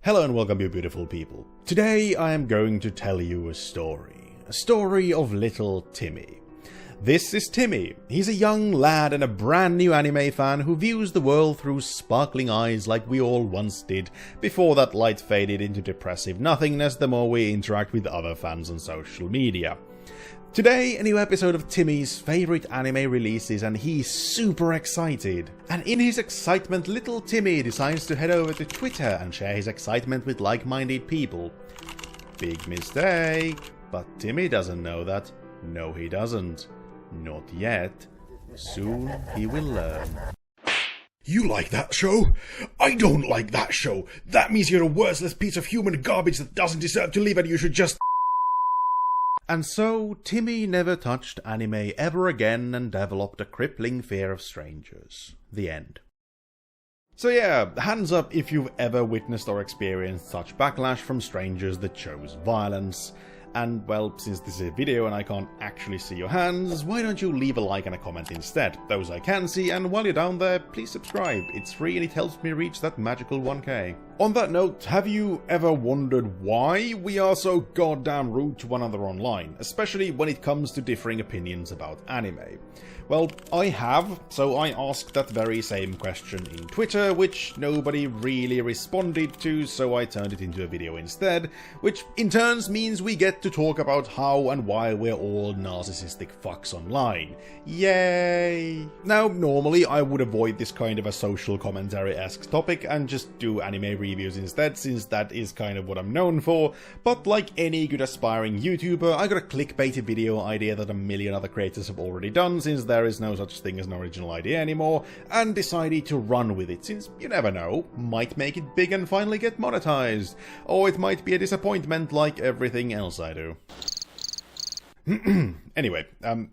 Hello and welcome, you beautiful people. Today I am going to tell you a story of little Timmy. This is Timmy. He's a young lad and a brand new anime fan who views the world through sparkling eyes like we all once did, before that light faded into depressive nothingness the more we interact with other fans on social media. Today, a new episode of Timmy's favorite anime releases and he's super excited. And in his excitement, little Timmy decides to head over to Twitter and share his excitement with like-minded people. Big mistake. But Timmy doesn't know that. No, he doesn't. Not yet. Soon he will learn. You like that show? I don't like that show. That means you're a worthless piece of human garbage that doesn't deserve to live and you should just... And so, Timmy never touched anime ever again and developed a crippling fear of strangers. The end. So yeah, hands up if you've ever witnessed or experienced such backlash from strangers that chose violence. And well, since this is a video and I can't actually see your hands, why don't you leave a like and a comment instead? Those I can see, and while you're down there, please subscribe. It's free and it helps me reach that magical 1k. On that note, have you ever wondered why we are so goddamn rude to one another online, especially when it comes to differing opinions about anime? Well, I have, so I asked that very same question in Twitter, which nobody really responded to, so I turned it into a video instead, which in turn means we get to talk about how and why we're all narcissistic fucks online. Yay! Now, normally I would avoid this kind of a social commentary-esque topic and just do anime reviews instead, since that is kind of what I'm known for, but like any good aspiring YouTuber, I got a clickbaity video idea that a million other creators have already done, since there is no such thing as an original idea anymore, and decided to run with it, since you never know, might make it big and finally get monetized, or it might be a disappointment like everything else I do. Anyway,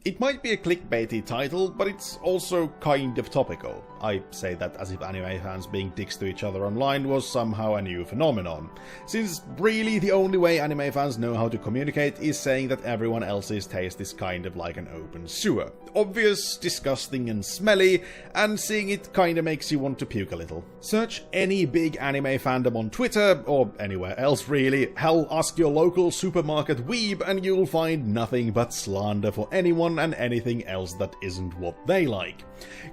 it might be a clickbaity title, but it's also kind of topical. I say that as if anime fans being dicks to each other online was somehow a new phenomenon, since really the only way anime fans know how to communicate is saying that everyone else's taste is kind of like an open sewer. Obvious, disgusting and smelly, and seeing it kinda makes you want to puke a little. Search any big anime fandom on Twitter, or anywhere else really, hell, ask your local supermarket weeb and you'll find nothing but slander for anyone and anything else that isn't what they like.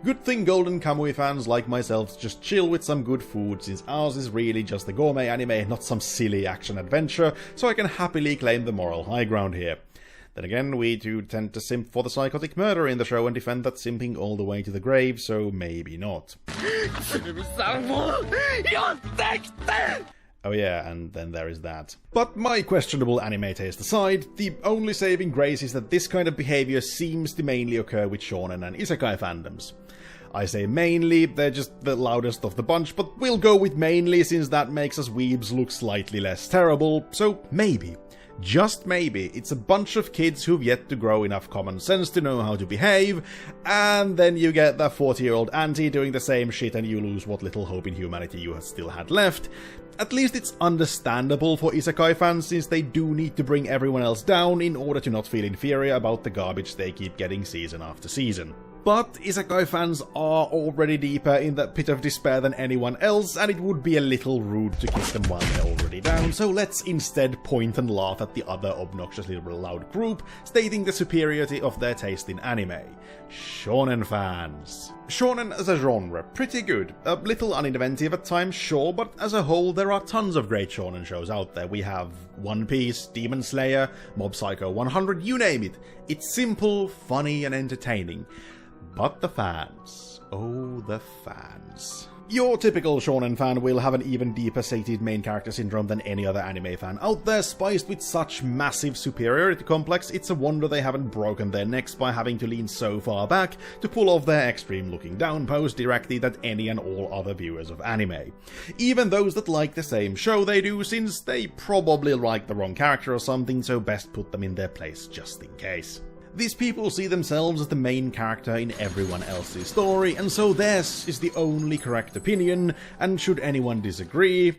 Good thing Golden Kamuy fans like myself just chill with some good food, since ours is really just a gourmet anime, not some silly action adventure, so I can happily claim the moral high ground here. Then again, we do tend to simp for the psychotic murder in the show and defend that simping all the way to the grave, so maybe not. Oh yeah, and then there is that. But my questionable anime taste aside, the only saving grace is that this kind of behavior seems to mainly occur with shonen and isekai fandoms. I say mainly, they're just the loudest of the bunch, but we'll go with mainly since that makes us weebs look slightly less terrible, so maybe. Just maybe, it's a bunch of kids who've yet to grow enough common sense to know how to behave, and then you get that 40-year-old auntie doing the same shit and you lose what little hope in humanity you still had left. At least it's understandable for isekai fans, since they do need to bring everyone else down in order to not feel inferior about the garbage they keep getting season after season. But isekai fans are already deeper in that pit of despair than anyone else, and it would be a little rude to kick them while they're already down, so let's instead point and laugh at the other obnoxiously loud group, stating the superiority of their taste in anime. Shonen fans. Shonen as a genre, pretty good. A little uninventive at times, sure, but as a whole there are tons of great shonen shows out there. We have One Piece, Demon Slayer, Mob Psycho 100, you name it. It's simple, funny and entertaining. But the fans. Oh, the fans. Your typical shonen fan will have an even deeper sated main character syndrome than any other anime fan out there, spiced with such massive superiority complex, it's a wonder they haven't broken their necks by having to lean so far back to pull off their extreme looking down pose directly at any and all other viewers of anime. Even those that like the same show they do, since they probably like the wrong character or something, so best put them in their place just in case. These people see themselves as the main character in everyone else's story, and so theirs is the only correct opinion, and should anyone disagree,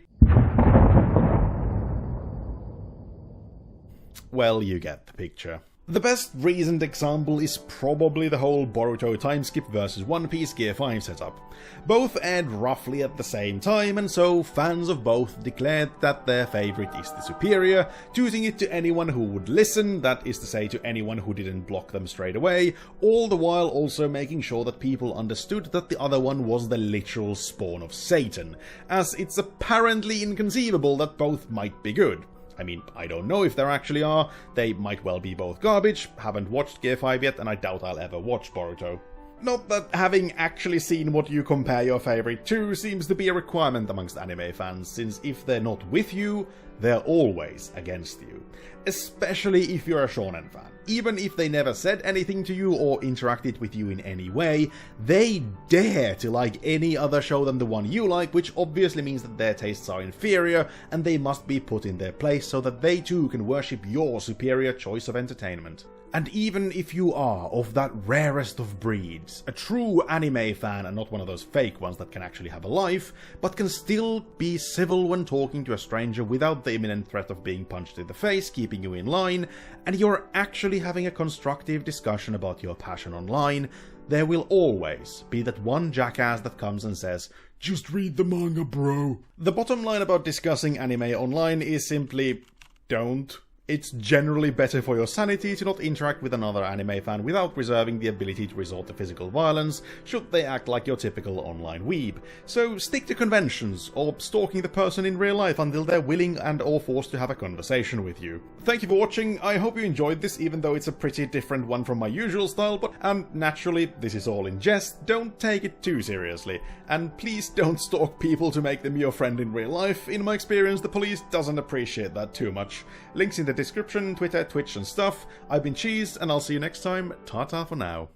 well, you get the picture. The best recent example is probably the whole Boruto timeskip versus One Piece Gear 5 setup. Both aired roughly at the same time, and so fans of both declared that their favourite is the superior, choosing it to anyone who would listen, that is to say to anyone who didn't block them straight away, all the while also making sure that people understood that the other one was the literal spawn of Satan, as it's apparently inconceivable that both might be good. I mean, I don't know if there actually are, they might well be both garbage, haven't watched Gear 5 yet, and I doubt I'll ever watch Boruto. Not that having actually seen what you compare your favourite to seems to be a requirement amongst anime fans, since if they're not with you, they're always against you. Especially if you're a shonen fan. Even if they never said anything to you or interacted with you in any way, they dare to like any other show than the one you like, which obviously means that their tastes are inferior, and they must be put in their place so that they too can worship your superior choice of entertainment. And even if you are of that rarest of breeds, a true anime fan and not one of those fake ones that can actually have a life, but can still be civil when talking to a stranger without the imminent threat of being punched in the face, keeping you in line, and you're actually having a constructive discussion about your passion online, there will always be that one jackass that comes and says, "Just read the manga, bro." The bottom line about discussing anime online is simply, don't. It's generally better for your sanity to not interact with another anime fan without reserving the ability to resort to physical violence should they act like your typical online weeb. So stick to conventions, or stalking the person in real life until they're willing and or forced to have a conversation with you. Thank you for watching, I hope you enjoyed this even though it's a pretty different one from my usual style, but naturally, this is all in jest, don't take it too seriously. And please don't stalk people to make them your friend in real life, in my experience the police doesn't appreciate that too much. Links in the description, Twitter, Twitch and stuff. I've been Cheese, and I'll see you next time. Ta-ta for now.